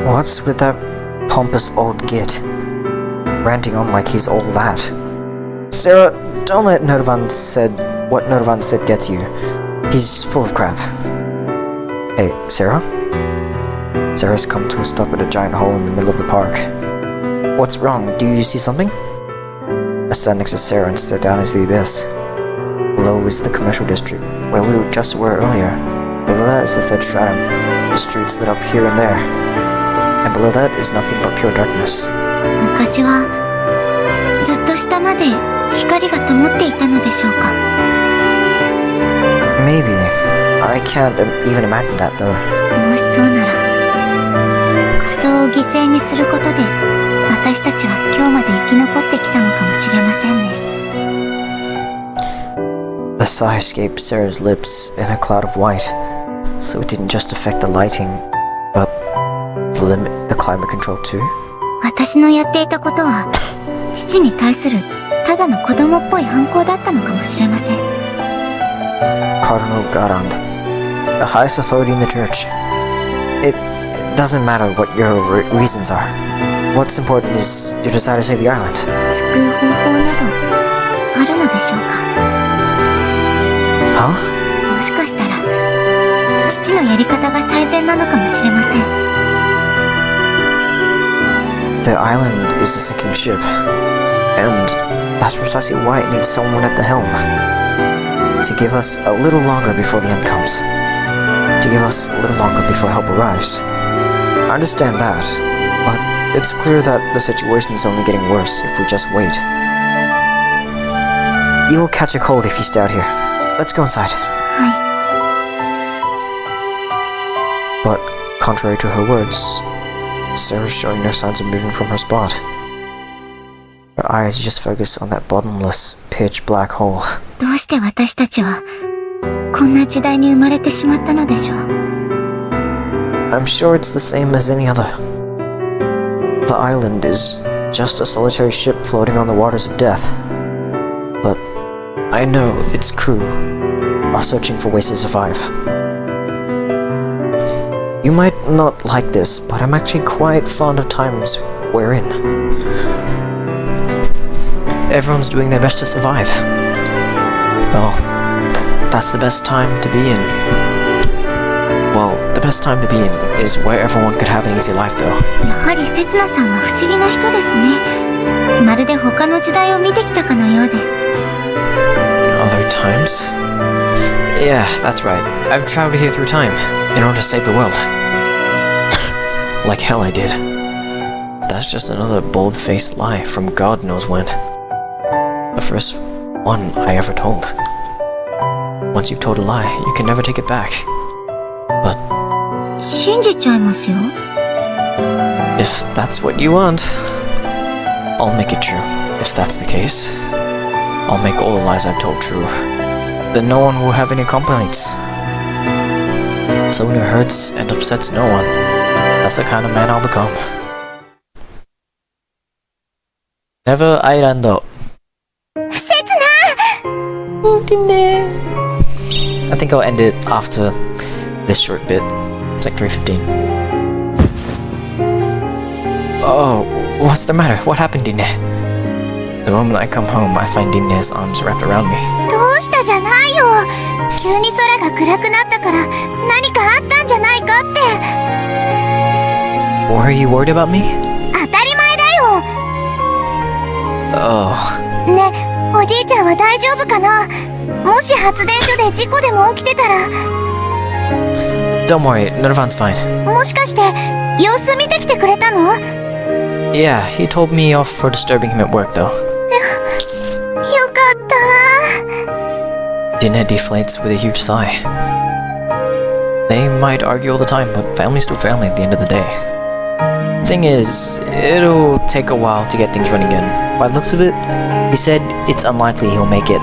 What's with that pompous old git? Ranting on like he's all that. Sarah, don't let what Nirvan said get to you. He's full of crap. Hey, Sarah? Sarah's come to a stop at a giant hole in the middle of the park. What's wrong? Do you see something? I stand next to Sarah and stare down into the abyss. Below is the commercial district, where we just were earlier. Below that is the third stratum. The streets lit up here and there. And below that is nothing but pure darkness. 昔はずっと下まで光が灯っていたのでしょうか。 Maybe. I can't even imagine that though. もしそうなら仮想を犠牲にすることで私たちは今日まで生き残ってきたのかもしれませんね。 The sigh escaped Sarah's lips in a cloud of white, so it didn't just affect the lighting, but the climate control too? 私のやっていたことは父に対するただの子供っぽい反抗だったのかもしれません。 Cardinal Garand, the highest authority in the church. It doesn't matter what your reasons are. What's important is your desire to save the island. 救う方法などあるのでしょうか。 Huh? もしかしたら父のやり方が最善なのかもしれません。 The island is a sinking ship, and that's precisely why it needs someone at the helm. To give us a little longer before the end comes. To give us a little longer before help arrives. I understand that, but it's clear that the situation is only getting worse if we just wait. You'll catch a cold if you stay out here. Let's go inside. はい。 But, contrary to her words, Sarah's showing no signs of moving from her spot. Her eyes just focus on that bottomless, pitch black hole. どうして私たちはこんな時代に生まれてしまったのでしょう。 I'm sure it's the same as any other. The island is just a solitary ship floating on the waters of death. But I know its crew are searching for ways to survive. You might not like this, but I'm actually quite fond of times we're in. Everyone's doing their best to survive. Well, that's the best time to be in. Well, the best time to be in is where everyone could have an easy life though. やはり刹那さんは不思議な人ですね。まるで他の時代を見てきたかのようです。 Other times? Yeah, that's right. I've traveled here through time in order to save the world. Like hell I did. That's just another bold-faced lie from God knows when. The first one I ever told. Once you've told a lie, you can never take it back. But 信じちゃいますよ。 if that's what you want, I'll make it true. If that's the case, I'll make all the lies I've told true. Then no one will have any complaints. Someone who hurts and upsets no one. That's the kind of man I'll become. Never Island. 刹那 I think I'll end it after this short bit. It's like 3:15. Oh, what's the matter? What happened, Dine? The moment I come home, I find Dine's arms wrapped around me. どうしたじゃないよ。急に空が暗くなったから何かあったんじゃないかって。 Were you worried about me? 当たり前だよ。 Oh. ね、おじいちゃんは大丈夫かな。もし発電所で事故でも起きてたら。 Don't worry, Nirvan's fine. もしかして様子見てきてくれたの？ Yeah, he told me off for disturbing him at work though. よかった。 Dine deflates with a huge sigh. They might argue all the time, but family's still family at the end of the day. Thing is, it'll take a while to get things running again. By the looks of it, he said it's unlikely he'll make it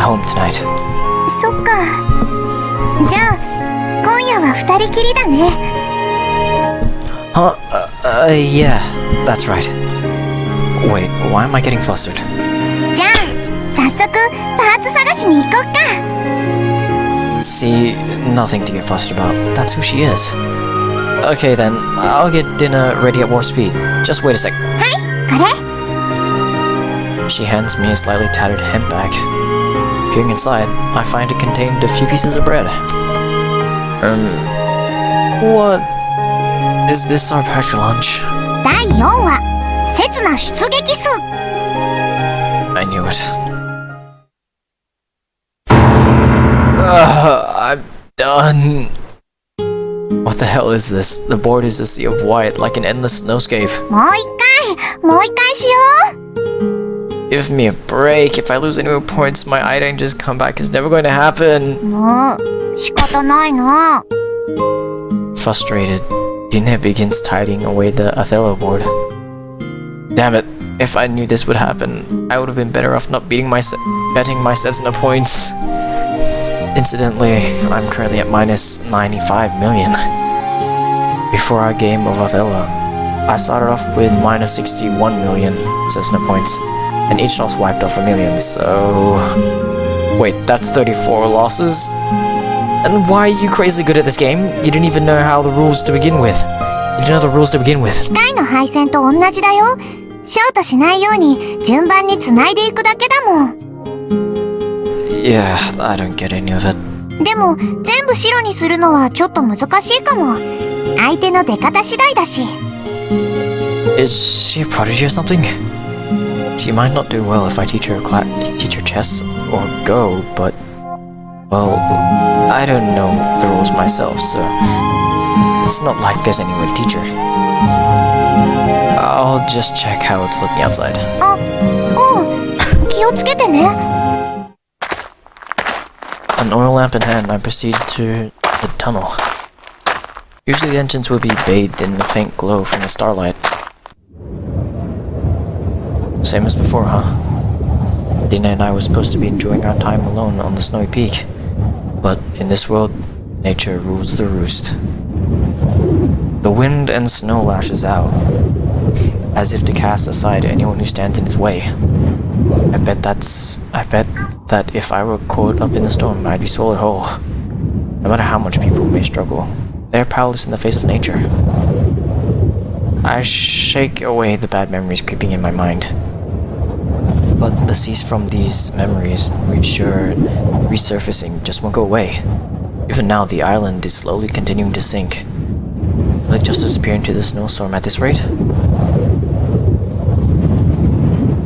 home tonight. そっか。じゃあ今夜は二人きりだね。 Huh? Yeah, that's right. Wait, why am I getting flustered? じゃあ早速パーツ探しに行こっか。 See, nothing to get flustered about. That's who she is. Okay then, I'll get dinner ready at warp speed. Just wait a sec. あれ She hands me a slightly tattered hemp bag. Peering inside, I find it contained a few pieces of bread. What is this our packed lunch? 第4話、刹那出撃数 I knew it. I'm done. What the hell is this? The board is a sea of white, like an endless snowscape. もう一回しよ Give me a break. If I lose any more points, my eye just come back. It's never going to happen. う。もう、仕方ないな。 Frustrated, Dine begins tidying away the Othello board. Damn it. If I knew this would happen, I would have been better off not betting my Setsuna points. Incidentally, I'm currently at minus 95 million. Before our game of Othello, I started off with minus 61 million Setsuna points, and each loss wiped off a million, so... Wait, that's 34 losses? And why are you crazy good at this game? You didn't even know how the rules to begin with. You didn't know the rules to begin with. 機械の配線と同じだよ。ショートしないように順番に繋いでいくだけだもん。Yeah, I don't get any of it. でも、全部白にするのはちょっと難しいかも。相手の出方次第だし。Is she a prodigy or something? She might not do well if I teach her chess or Go, but... Well, I don't know the rules myself, so... It's not like there's any way to teach her. I'll just check how it's looking outside. あ、うん。気をつけてね。An oil lamp in hand, I proceed to the tunnel. Usually the entrance would be bathed in a faint glow from the starlight. Same as before, huh? Dina and I were supposed to be enjoying our time alone on the snowy peak. But in this world, nature rules the roost. The wind and snow lashes out, as if to cast aside anyone who stands in its way. I bet that if I were caught up in the storm, I'd be swallowed whole. No matter how much people may struggle, they are powerless in the face of nature. I shake away the bad memories creeping in my mind. But the cease from these memories, resurfacing, just won't go away. Even now, the island is slowly continuing to sink. Will it just disappear into the snowstorm at this rate?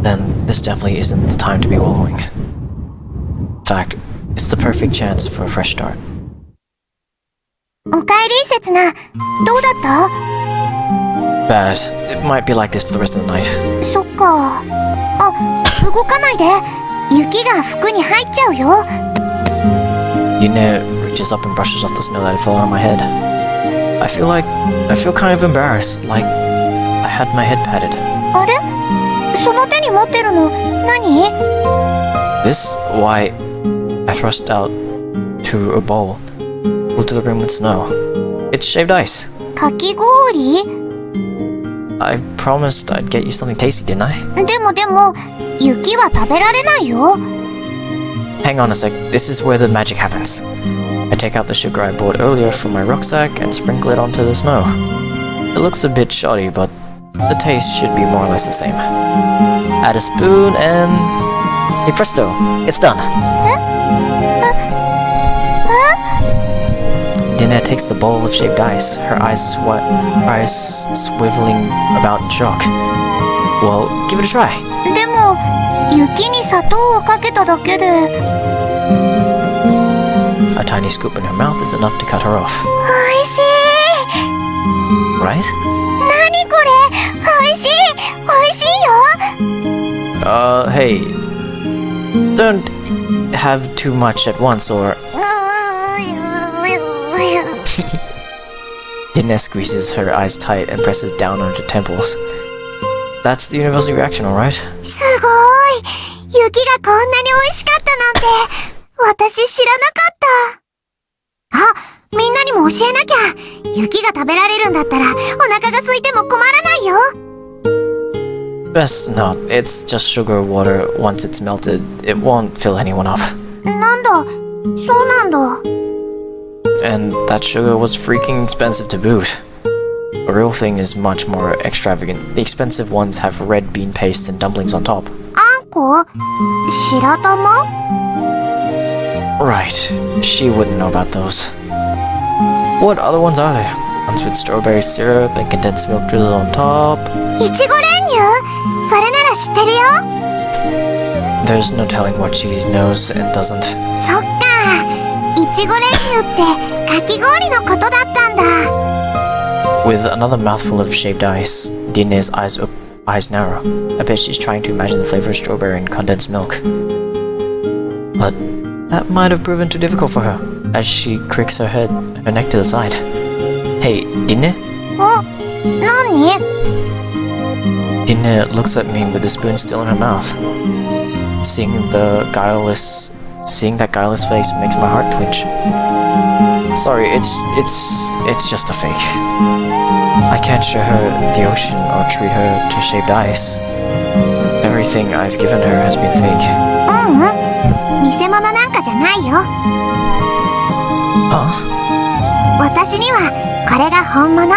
Then this definitely isn't the time to be wallowing. In fact, it's the perfect chance for a fresh start. おかえり、せつな。どうだっ Bad. It might be like this for the rest of the night. た？そっか。あ、動かないで。雪が服に入っちゃうよ。Yune reaches up and brushes off the snow that had fallen on my head. I feel kind of embarrassed, like I had my head patted. あれ？その手に持ってるの、何？ This? Why, I thrust out to a bowl, filled to the brim with snow. It's shaved ice. かき氷？ I promised I'd get you something tasty, didn't I? でも、雪は食べられないよ。Hang on a sec, this is where the magic happens. I take out the sugar I bought earlier from my rucksack and sprinkle it onto the snow. It looks a bit shoddy, but the taste should be more or less the same. Add a spoon and... Hey presto, it's done! Dina takes the bowl of shaved ice, her eyes swiveling about in shock. Well, give it a try. でも、雪に砂糖をかけただけで。A tiny scoop in her mouth is enough to cut her off. おいしい。 Right? 何これ？おいしい。おいしいよ。Hey. Don't have too much at once or... Dina squeezes her eyes tight and presses down on her temples. That's the universal reaction, alright? すごい。雪がこんなに美味しかったなんて、私知らなかった。あ、みんなにも教えなきゃ。雪が食べられるんだったら、お腹が空いても困らないよ。Best not. It's just sugar or water. Once it's melted, it won't fill anyone up. なんだ、そうなんだ。And that sugar was freaking expensive to boot. A real thing is much more extravagant. The expensive ones have red bean paste and dumplings on top. あんこ白玉 Right, she wouldn't know about those. What other ones are there? Ones with strawberry syrup and condensed milk drizzled on top. いちご練乳それなら知ってるよ There's no telling what she knows and doesn't. そっかいちご練乳ってかき氷のことだったんだ With another mouthful of shaved ice, Dineh's eyes narrow. I bet she's trying to imagine the flavor of strawberry and condensed milk. But that might have proven too difficult for her, as she cricks her neck to the side. Hey, Dine? お何 Dine looks at me with the spoon still in her mouth. Seeing that guileless face makes my heart twitch. Sorry, it's just a fake. I can't show her the ocean or treat her to shaved ice. Everything I've given her has been fake. ううん偽物なんかじゃないよ 私にはこれが本物だ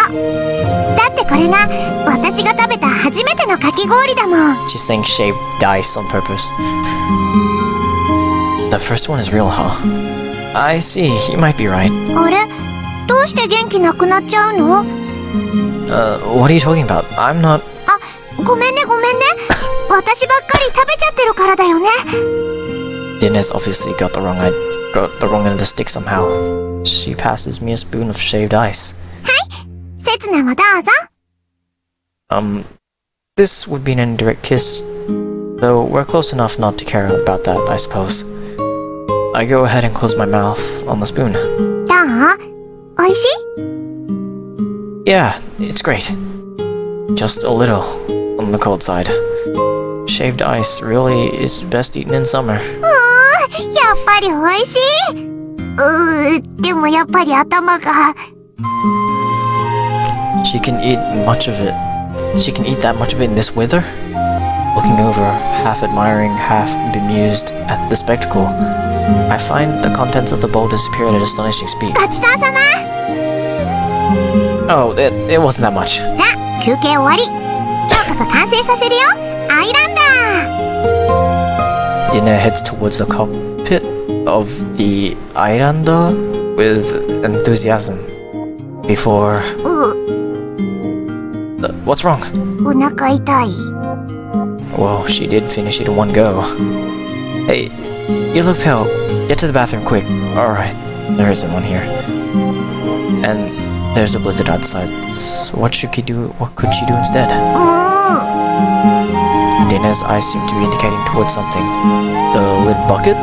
ってこれが私が食べた初めてのかき氷だもん She's saying shaved ice on purpose. The first one is real, huh? I see, you might be right. あれどうして元気なくなっちゃうの What are you talking about? I'm not... あごめんね私ばっかり食べちゃってるからだよね Inez obviously got the wrong end of the stick somehow. She passes me a spoon of shaved ice. せつなもどうぞ This would be an indirect kiss, though we're close enough not to care about that, I suppose. I go ahead and close my mouth on the spoon. どうおいしい Yeah, it's great. Just a little on the cold side. Shaved ice really is best eaten in summer. やっぱりおいしいでもやっぱり頭が She can eat much of it. She can eat that much of it in this weather? Looking over, half admiring, half bemused at the spectacle, I find the contents of the bowl disappear at an astonishing speed. ごちそうさま Oh, it wasn't that much. じゃあ休憩終わり今日こそ完成させるよアイランダー Dinah heads towards the cockpit of the Airanda with enthusiasm. Before... what's wrong? お腹痛い Whoa, she did finish it in one go. Hey, you look pale. Get to the bathroom quick. Alright, there isn't one here. And there's a blizzard outside. So what could she do instead? もう Dana's eyes seem to be indicating towards something. The lid bucket?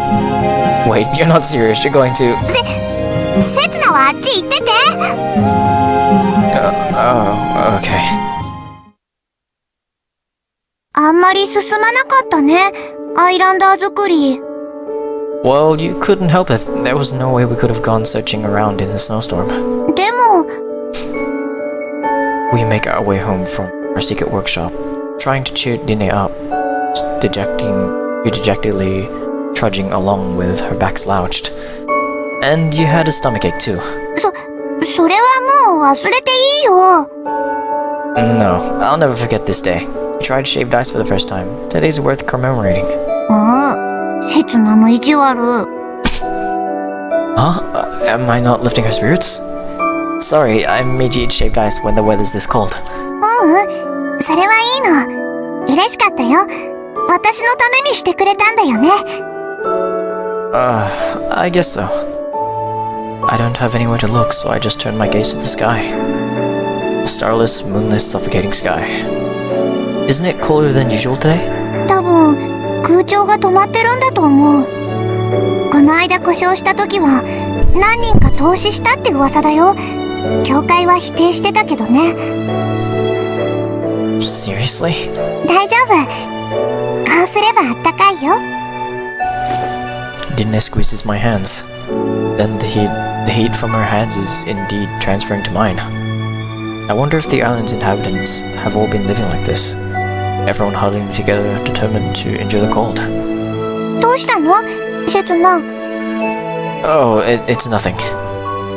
Wait, you're not serious. You're going to... せつなはあっち行ってて oh, okay. あんまり進まなかったねアイランダー作り Well, you couldn't help it. There was no way we could have gone searching around in the snowstorm. でも We make our way home from our secret workshop, trying to cheer Dine up, dejectedly trudging along with her back slouched. And you had a stomachache too. それはもう忘れていいよ No, I'll never forget this day. You tried shaved ice for the first time. Today's worth commemorating. せつなの意地悪 Huh? Am I not lifting her spirits? Sorry, I made you eat shaved ice when the weather's this cold. それはいいの嬉しかったよ私のためにしてくれたんだよね I guess so. I don't have anywhere to look, so I just turned my gaze to the sky. A starless, moonless, suffocating sky. Isn't it cooler than usual today? 多分空調が止まってるんだと思うこの間故障した時は何人か凍死したって噂だよ教会は否定してたけどね Seriously? 大丈夫こうすればあったかいよ Dinah squeezes my hands. Then the heat from her hands is indeed transferring to mine. I wonder if the island's inhabitants have all been living like this. Everyone huddling together, determined to endure the cold. どうしたのせつな Oh, it's nothing.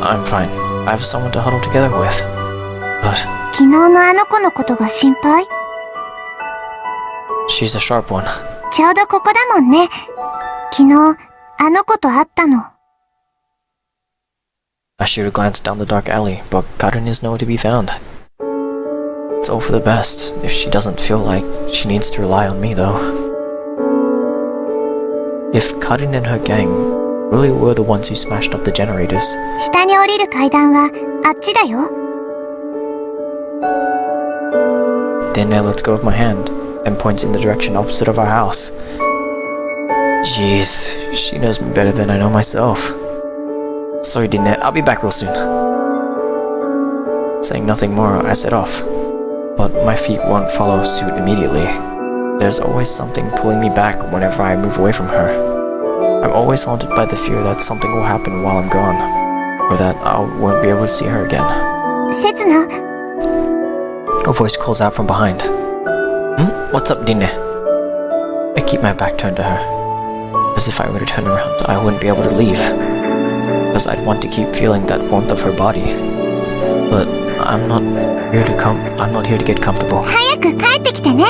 I'm fine. I have someone to huddle together with. But 昨日のあの子のことが心配？ She's a sharp one. ちょうどここだもんね。昨日、あの子と会ったの。I shoot a glance down the dark alley, but Karin is nowhere to be found. It's all for the best, if she doesn't feel like she needs to rely on me, though. If Karin and her gang really were the ones who smashed up the generators, 下に降りる階段は、あっちだよ。then lets go of my hand and points in the direction opposite of our house. Jeez, she knows me better than I know myself. Sorry, Dinette, I'll be back real soon. Saying nothing more, I set off. But my feet won't follow suit immediately. There's always something pulling me back whenever I move away from her. I'm always haunted by the fear that something will happen while I'm gone, or that I won't be able to see her again. せつな、 A voice calls out from behind. What's up, Dinne? I keep my back turned to her. As if I were to turn around, I wouldn't be able to leave. Because I'd want to keep feeling that warmth of her body. But I'm not here to get comfortable. 早く帰ってきてね。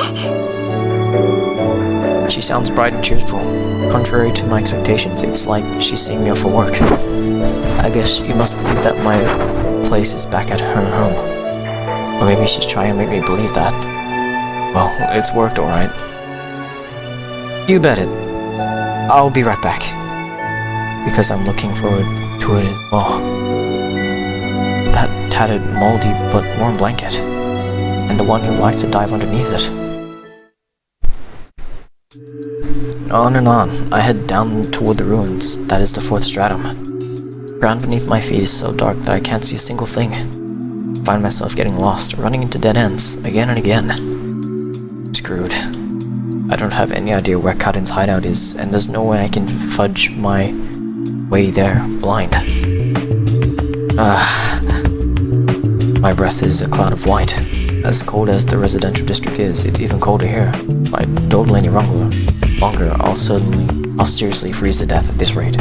She sounds bright and cheerful. Contrary to my expectations, it's like she's seeing me off for work. I guess she must believe that my place is back at her home. Or maybe she's trying to make me believe that. Well, it's worked alright. You bet it. I'll be right back. Because I'm looking forward to it as well. That tattered, moldy, but warm blanket. And the one who likes to dive underneath it. On and on, I head down toward the ruins, that is the 4th stratum. Ground beneath my feet is so dark that I can't see a single thing. Find myself getting lost, running into dead ends, again and again. Screwed. I don't have any idea where Karin's hideout is, and there's no way I can fudge my way there, blind. My breath is a cloud of white. As cold as the residential district is, it's even colder here. If I dawdle any longer, I'll seriously freeze to death at this rate.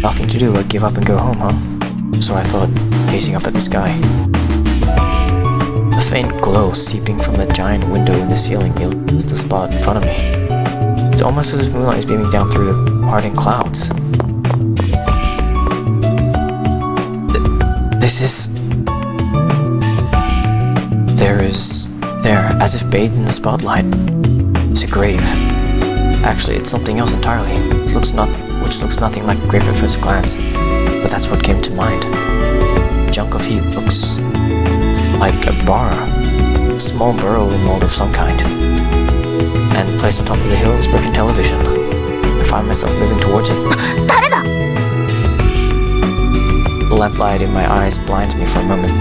Nothing to do but give up and go home, huh? So I thought, gazing up at the sky. A faint glow seeping from the giant window in the ceiling illumines the spot in front of me. It's almost as if moonlight is beaming down through the parting clouds. There, as if bathed in the spotlight, is a grave. Actually, it's something else entirely. Which looks nothing like a grave at first glance, but that's what came to mind. A junk of heat looks like a bar, a small burial mold of some kind. And placed on top of the hill is broken television. I find myself moving towards it. 誰だ？ The lamplight in my eyes blinds me for a moment.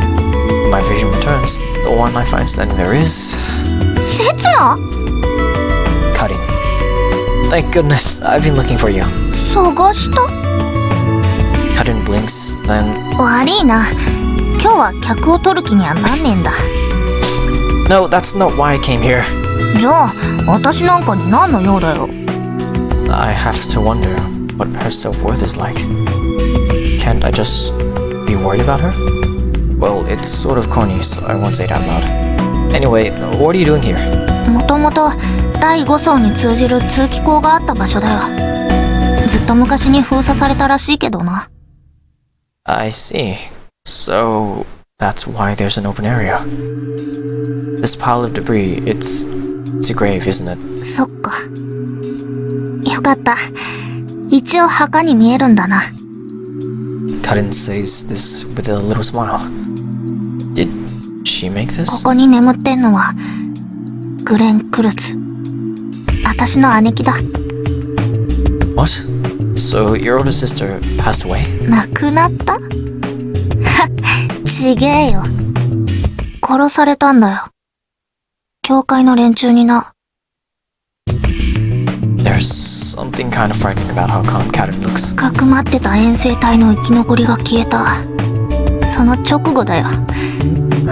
When my vision returns, the one I find standing there is... せつな？ Karin. Thank goodness, I've been looking for you. 探した？ Karin blinks, then... 悪いな。今日は客を取る気にはなんねえんだ。 No, that's not why I came here. じゃあ、私なんかに何の用だよ。 I have to wonder what her self-worth is like. Can't I just be worried about her? Well, it's sort of corny, so I won't say it out loud. Anyway, what are you doing here? もともと第5層に通じる通気口があった場所だよ。ずっと昔に封鎖されたらしいけどな。I see. So, that's why there's an open area. This pile of debris, it's a grave, isn't it? そっか。よかった。一応墓に見えるんだな。Karin says this with a little smile. Did she make this? ここに眠ってんのはグレン・クルツ。私の姉貴だ。What? So your older sister passed away? 亡くなった？ちげえよ。殺されたんだよ。教会の連中にな。There's something kind of frightening about how calm Karin looks. かくまってた遠征隊の生き残りが消えた。その直後だよ。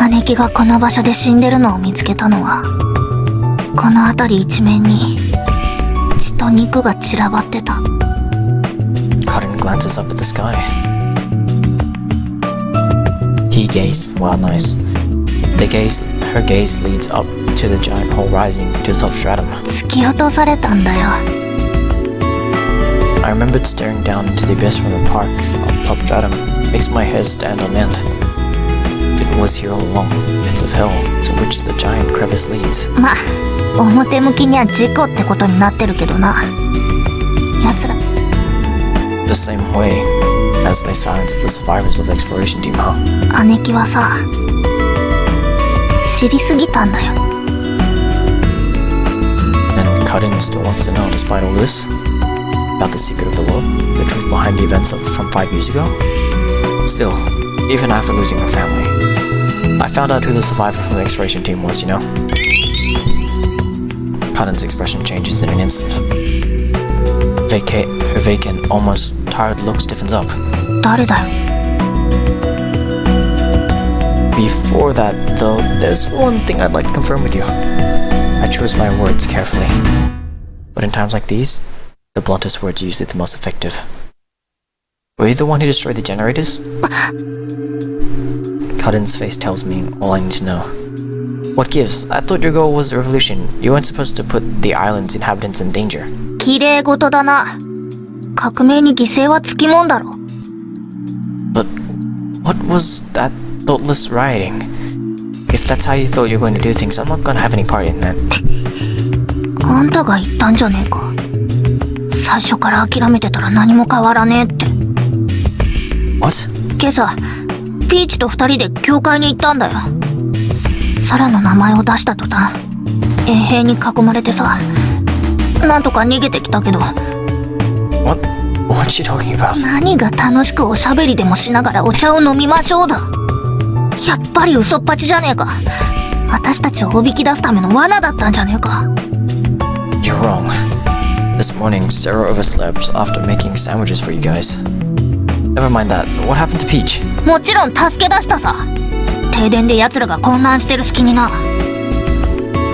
姉貴がこの場所で死んでるのを見つけたのは、この辺り一面に血と肉が散らばってた。Karin glances up at the sky. He gaze. Wow, nice. Her gaze leads up to the giant hole rising to the top stratum. 突き落とされたんだよ。I remembered staring down into the abyss from the park on the top stratum. Makes my hair stand on end. It was here all along, pits of hell, to which the giant crevice leads. ま、表向きには事故ってことになってるけどな。奴ら。The same way as they silenced the survivors of the exploration team, huh? 姉貴はさ、知りすぎたんだよ。And Karin still wants to know, despite all this, about the secret of the world, the truth behind the events from 5 years ago. Still, even after losing her family, I found out who the survivor from the exploration team was, you know? Karin's expression changes in an instant. Her vacant, almost tired look stiffens up. 誰だよ。Before that, though, there's one thing I'd like to confirm with you. I chose my words carefully. But in times like these, the bluntest words are usually the most effective. Were you the one who destroyed the generators? Karin's face tells me all I need to know. What gives? I thought your goal was a revolution. You weren't supposed to put the island's inhabitants in danger. 綺麗事だな。革命に犠牲はつきもんだろ。But what was that thoughtless rioting? If that's how you thought you were going to do things, I'm not going to have any part in that. あんたが言ったんじゃねえか。最初から諦めてたら何も変わらねえって。What? 今朝、ピーチと2人で教会に行ったんだよ。サラの名前を出した途端、衛兵に囲まれてさ、なんとか逃げてきたけど。What you talking about? 何が楽しくおしゃべりでもしながらお茶を飲みましょうだ。やっぱり嘘っぱちじゃねえか。私たちをおびき出すための罠だったんじゃねえか。You're wrong. This morning, Sarah overslept after making sandwiches for you guys. Never mind that. What happened to Peach? もちろん助け出したさ。停電で奴らが混乱してる隙にな。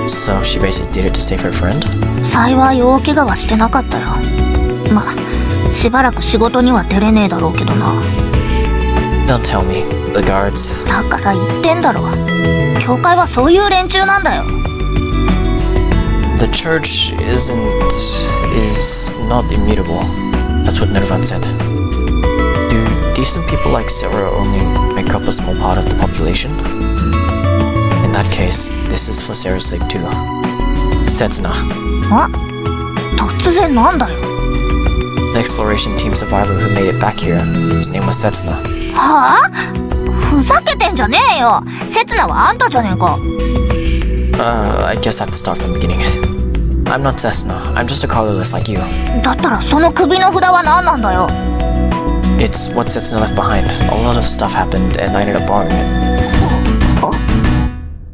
So she basically did it to save her friend? 幸い大怪我はしてなかったよ。まあ、しばらく仕事には出れねえだろうけどな。Don't tell me. The guards. だから言ってんだろ。教会はそういう連中なんだよ。The church is not immutable. That's what Nervan said. Do decent people like Sarah only make up a small part of the population? In that case, this is for Sarah's sake too. Setsuna. あ？突然なんだよ。The exploration team survivor who made it back here. His name was Setsuna. はぁ？ふざけてんじゃねえよ。セツナはあんたじゃねえか。I guess I have to start from the beginning. I'm not Setsuna. I'm just a colorless like you. だったらその首の札は何なんだよ。It's what Setsuna left behind. A lot of stuff happened and I ended up borrowing it.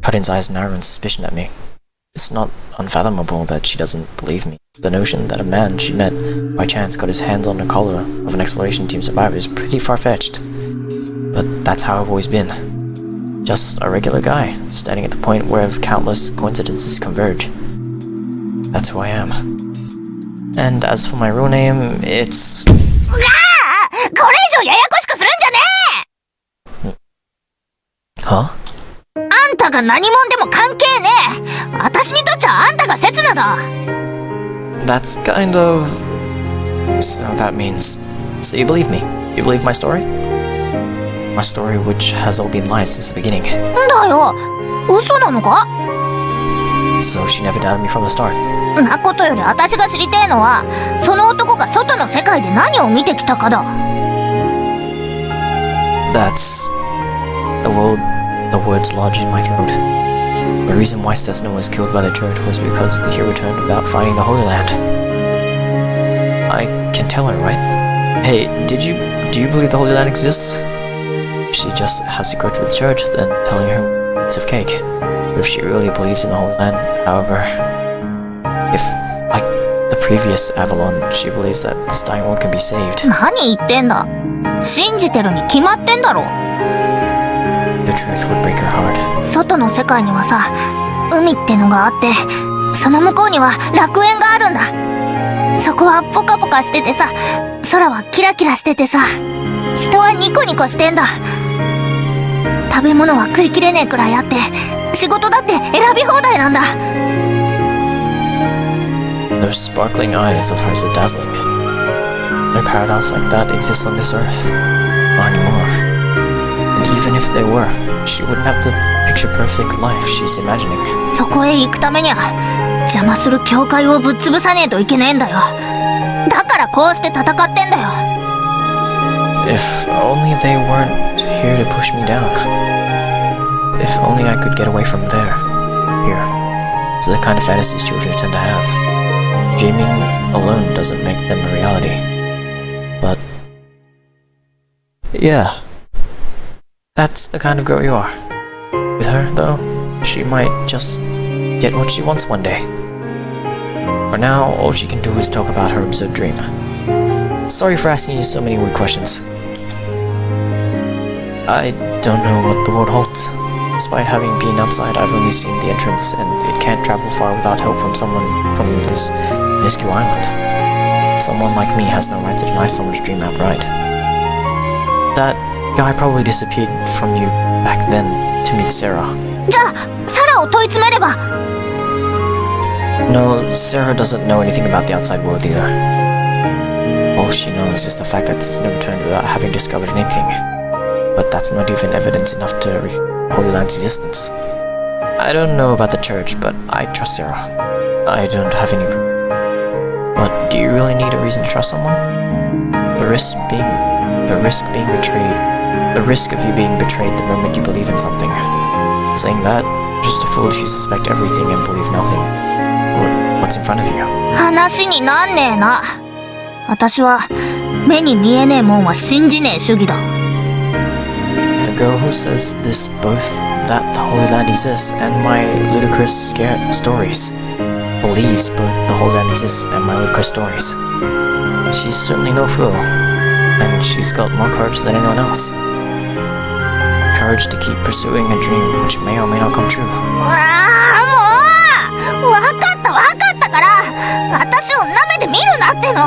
Karin's eyes narrow in suspicion at me. It's not unfathomable that she doesn't believe me. The notion that a man she met by chance got his hands on the collar of an exploration team survivor is pretty far-fetched. But that's how I've always been. Just a regular guy, standing at the point where countless coincidences converge. That's who I am. And as for my real name, it's... これ以上ややこしくするんじゃねえ。 Huh? あんたが何者でも関係ねえ。私にとっちゃあんたがセツナだ。 That's kind of... So that means... So you believe me? You believe my story? My story which has all been lies since the beginning. だよ。嘘なのか？ So she never doubted me from the start. なことより私が知りてえのは、その男が外の世界で何を見てきたかだ。That's... The words lodged in my throat. The reason why Setsuna was killed by the church was because he returned without finding the Holy Land. I can tell her, right? Hey, do you believe the Holy Land exists? She just has to go to the church, then telling her a piece of cake. But if she really believes in the Holy Land, however, if, like the previous Avalon, she believes that this dying world can be saved. 何言ってんだ。信じてるに決まってんだろ。The truth would break her heart. 外の世界にはさ、海ってのがあって、その向こうには楽園があるんだ。そこはポカポカしててさ、空はキラキラしててさ、人はニコニコしてんだ。食べ物は食いきれねえくらいあって、仕事だって選び放題なんだ。Those sparkling eyes of hers are dazzling. No paradise like that exists on this earth. Not anymore. And even if there were, she wouldn't have the picture-perfect life she's imagining. そこへ行くためには、邪魔する教会をぶっ潰さねえといけねえんだよ。だからこうして戦ってんだよ。If only they weren't here to push me down. If only I could get away from there. Here. To the kind of fantasies children tend to have. Dreaming alone doesn't make them a reality. But... yeah. That's the kind of girl you are. With her, though, she might just get what she wants one day. For now, all she can do is talk about her absurd dream. Sorry for asking you so many weird questions. I don't know what the world holds. Despite having been outside, I've only seen the entrance, and it can't travel far without help from someone from this minuscule island. Someone like me has no right to deny someone's dream outright. That guy probably disappeared from you back then to meet Sarah. じゃあ、サラを問い詰めれば。No, Sarah doesn't know anything about the outside world either. All she knows is the fact that it's never returned without having discovered anything. But that's not even evidence enough to refute Holy Land's existence. I don't know about the church, but I trust Sarah. I don't have any proof. But do you really need a reason to trust someone? The risk of you being betrayed the moment you believe in something. Saying that, just a fool if you suspect everything and believe nothing. What's in front of you? 話になんねえな。私は目に見えねえもんは信じねえ主義だ。The girl who says this both that the Holy Land exists and my ludicrous stories believes both the Holy Land exists and my ludicrous stories. She's certainly no fool, and she's got more courage than anyone else. Courage to keep pursuing a dream which may or may not come true. わあ、もうわかったから私を舐めてみるなっての。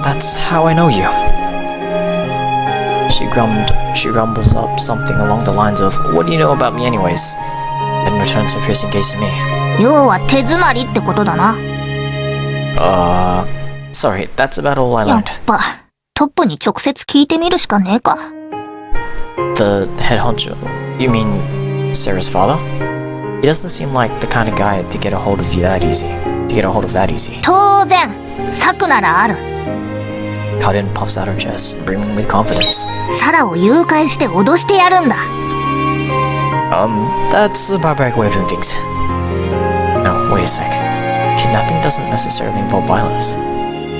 That's how I know you. She grumbles up something along the lines of, "What do you know about me anyways?" Then returns her piercing gaze to me. 要は手詰まりってことだな。Sorry, that's about all I やっ learned. ぱトップに直接聞いてみるしかねえか。The head honcho. You mean Sarah's father? He doesn't seem like the kind of guy to get a hold of that easy. 当然、策ならある。Karin puffs out her chest, brimming with confidence. サラを誘拐して脅してやるんだ。That's a barbaric way of doing things. No, wait a sec. Kidnapping doesn't necessarily involve violence.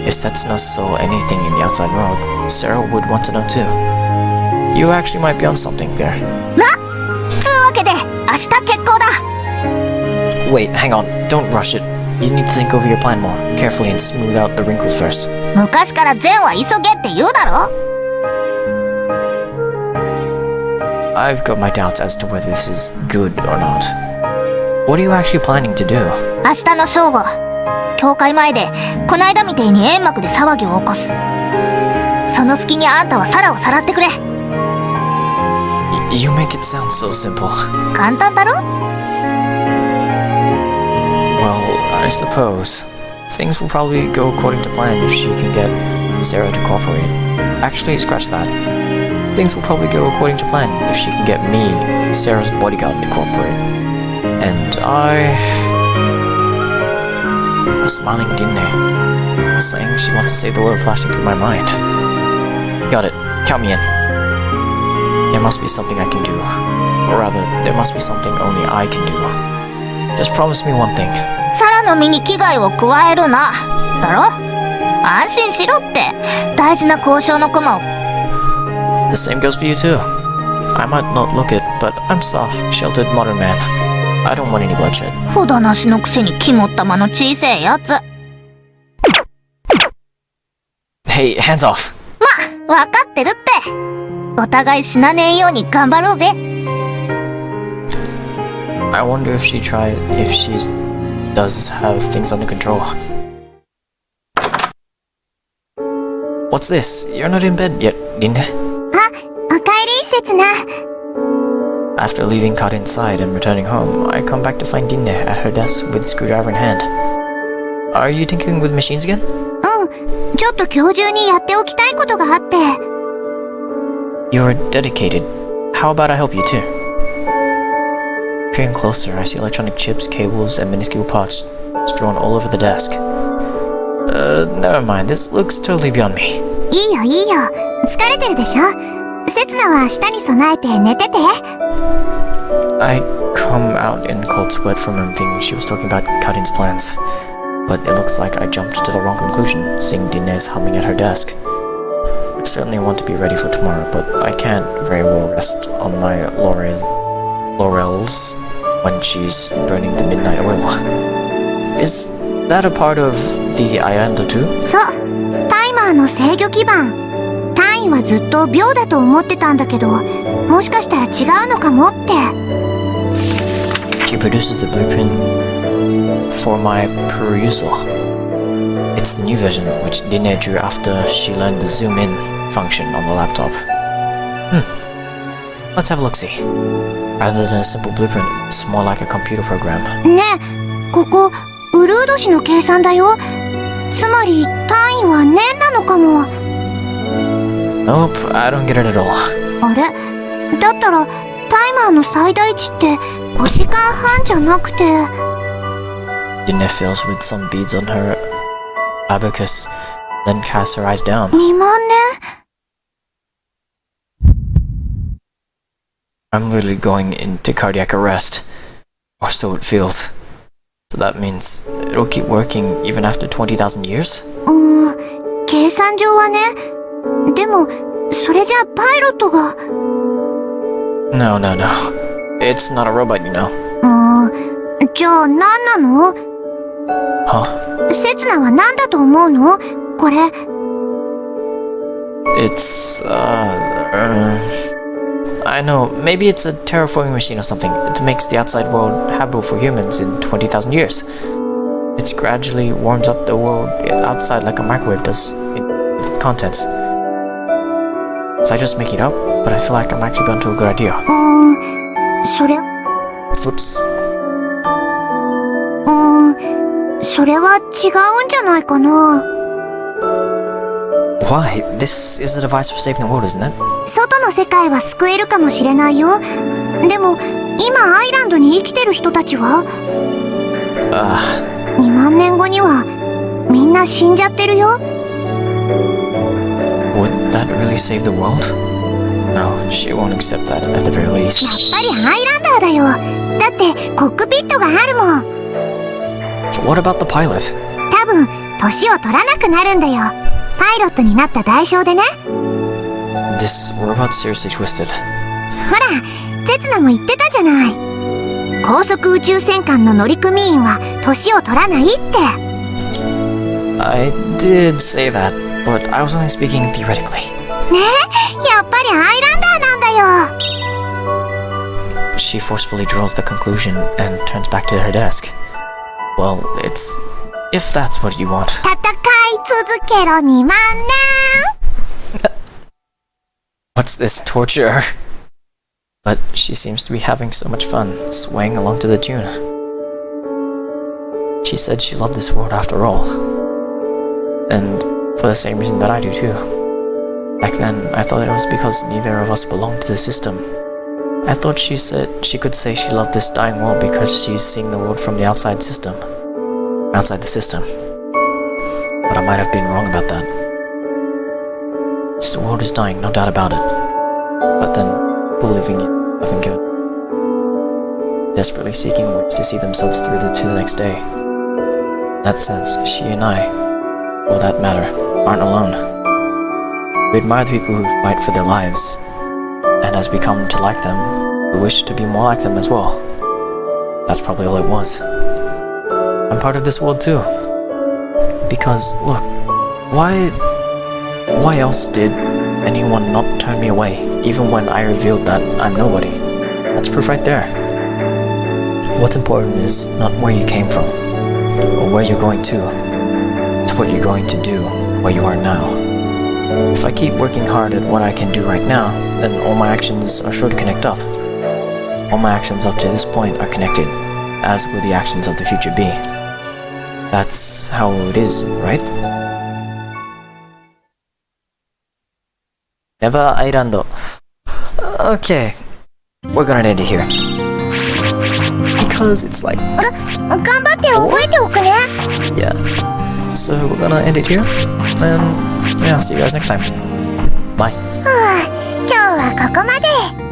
If Setsuna saw anything in the outside world, Sarah would want to know too. You actually might be on something there. つうわけで、明日決行だ。Wait, hang on. Don't rush it. You need to think over your plan more, carefully and smooth out the wrinkles first. 昔から善は急げって言うだろ。I've got my doubts as to whether this is good or not. What are you actually planning to do? 明日の正午、教会前でこないだみてえに煙幕で騒ぎを起こす。その隙にあんたはサラをさらってくれ。You make it sound so simple. 簡単だろ？ Well, I suppose. Things will probably go according to plan if she can get Sarah to cooperate. Actually, scratch that. Things will probably go according to plan if she can get me, Sarah's bodyguard, to cooperate. And a smiling Dinne, saying she wants to save the world flashing through my mind. Got it. Count me in. There must be something I can do. Or rather, there must be something only I can do. Just promise me one thing. サラの身に危害を加えるな。だろ？安心しろって。大事な交渉の駒を。The same goes for you too. I might not look it, but I'm soft, sheltered modern man. I don't want any bloodshed. ほだなしのくせに肝っ玉の小せえやつ。Hey, hands off. ま、わかってるって。お互い死なねえように頑張ろうぜ。I wonder if she does have things under control. What's this? You're not in bed yet, Linda. あ、おかえり、せつな。After leaving Karin's side and returning home, I come back to find Dinne at her desk with a screwdriver in hand. Are you tinkering with machines again? ちょっと今日中にやっておきたいことがあって。You're dedicated. How about I help you too? Peering closer, I see electronic chips, cables, and minuscule parts strewn all over the desk. Never mind. This looks totally beyond me. いいよいいよ。疲れてるでしょ。せつなは明日に備えて寝てて。I come out in cold sweat from everything she was talking about Karin's plans. But it looks like I jumped to the wrong conclusion, seeing Dinez humming at her desk. I certainly want to be ready for tomorrow, but I can't very well rest on my laurels when she's burning the midnight oil. Is that a part of the Ayando too? そう。タイマーの制御基板。単位はずっと秒だと思ってたんだけど、もしかしたら違うのかもって。She produces the blueprint for my perusal. It's the new version, which Dinne drew after she learned the zoom in function on the laptop. Let's have a look-see. Rather than a simple blueprint, it's more like a computer program. ねえ、ここ、ウルード氏の計算だよ。つまり、単位は年なのかも。Nope, I don't get it at all. あれ？だったら、タイマーの最大値って5時間半じゃなくて。Dinne fills with some beads on her abacus, then casts her eyes down. 2万年？ I'm literally going into cardiac arrest. Or so it feels. So that means it'll keep working even after 20,000 years? 計算上はね。でも、それじゃパイロットが。No. It's not a robot, you know. じゃあ何なの？ Huh? せつなは何だと思うの？これ。It's, I know, maybe it's a terraforming machine or something. It makes the outside world habitable for humans in 20,000 years. It gradually warms up the world outside like a microwave does with its contents. So I just make it up, but I feel like I'm actually onto a good idea. それ。 Whoops. それは違うんじゃないかな。Why? This is a device for saving the world, isn't it? 外の世界は救えるかもしれないよ。でも、今アイランドに生きてる人たちは2万年後には、みんな死んじゃってるよ。Would that really save the world? No, she won't accept that at the very least. やっぱりアイランダーだよ。だって、コックピットがあるもん。What about the pilot? 多分、年を取らなくなるんだよ。パイロットになった代償でね。This robot's seriously twisted. ほら、テツナも言ってたじゃない。高速宇宙戦艦の乗組員は年を取らないって。I did say that, but I was only speaking theoretically. ねえ、やっぱりアイランダーなんだよ。She forcefully draws the conclusion and turns back to her desk. Well, it's... if that's what you want. 戦い続けろ2万年。What's this torture? But she seems to be having so much fun, swaying along to the tune. She said she loved this world after all. And for the same reason that I do too. Back then, I thought it was because neither of us belonged to the system. I thought she said she could say she loved this dying world because she's seeing the world from the outside the system. But I might have been wrong about that. The world is dying, no doubt about it. But then, people living it haven't given, desperately seeking ways to see themselves through to the next day. In that sense, she and I, for that matter, aren't alone. We admire the people who fight for their lives, and as we come to like them, we wish to be more like them as well. That's probably all it was. I'm part of this world too. Because, look, why else did anyone not turn me away, even when I revealed that I'm nobody? That's proof right there. What's important is not where you came from, or where you're going to. It's what you're going to do, where you are now. If I keep working hard at what I can do right now, then all my actions are sure to connect up. All my actions up to this point are connected, as will the actions of the future be. That's how it is, right? Never Island. Okay, we're gonna end it here. Because it's like, 頑張って覚えておくね。 yeah. So we're gonna end it here, and yeah, see you guys next time. Bye. 今日はここまで。